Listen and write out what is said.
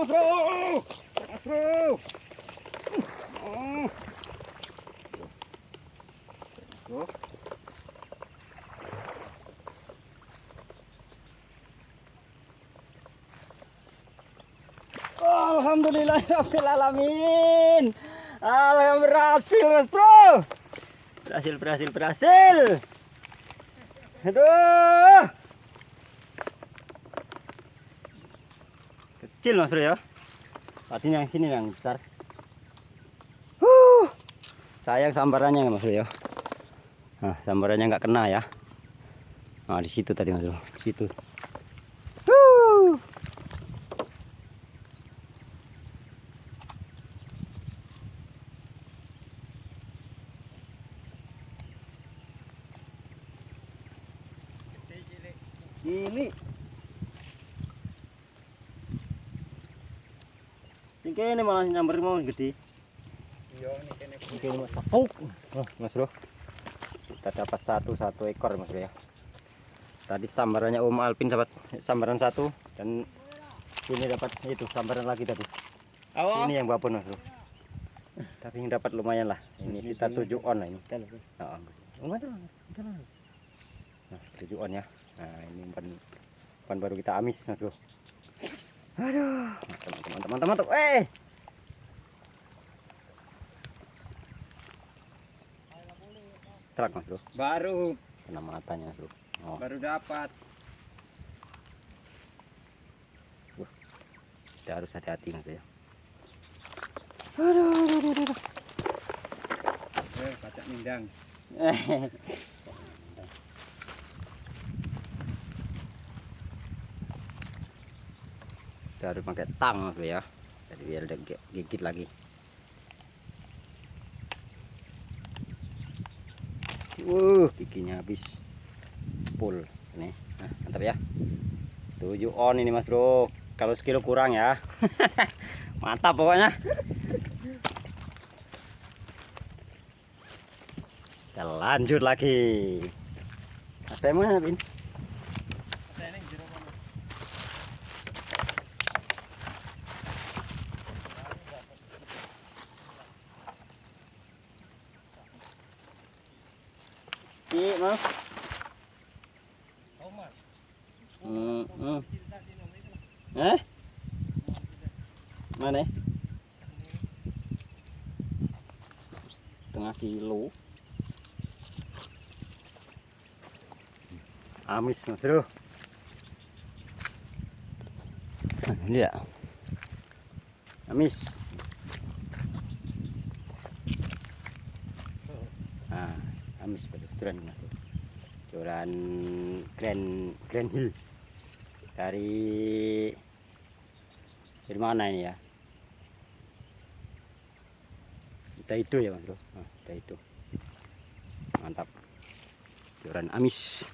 Mas Bro. Mas Bro. Oh. Bro. Alhamdulillahirabbil alamin. Alhamdulillah berhasil, Mas Bro. Berhasil. Aduh. Kecil, Mas Bro ya. Tadi yang sini yang besar. Sayang sambarannya, Mas Bro ya. Nah, sambarannya nggak kena ya. Nah, di situ tadi, Mas Bro. Di situ. Cilik. Ini malah nyamber mau gede. Iya, ini Ini mas sapuk. Mas Bro. Kita dapat satu ekor, Mas Bro ya. Tadi sambarannya Om Alpin dapat sambaran satu dan ini dapat itu sambaran lagi tadi. Oh. Ini yang babon, Mas Bro. Tapi yang dapat lumayan lah. Ini kita 7 on lah ini. Nah, nah, 7 on ya. Nah, ini umpan baru kita amis, Mas Bro. Aduh, mantap. Truk, Mas Bro. Baru Kena matanya, Mas Bro. Oh. baru dapat. Kita harus hati-hati, Mas Bro ya. Aduh. Kacak mindang. Kita harus pakai tang, Mas Bro ya. Jadi biar ada gigit lagi. Giginya habis full ini. Nah, mantap ya. 7 on ini, Mas Bro. Kalau sekilo kurang ya. Mantap pokoknya. Kita lanjut lagi. Ada yang mana, Bin? Iya, Mas. Mana? Setengah kilo. Amis, Mas Bro. Ini ya. Amis. Nah, amis pada curan, Mas Bro. Curan Grand Hill. Dari mana ini ya? Itu ya, Mas Bro. Nah, itu. Mantap. Curan amis.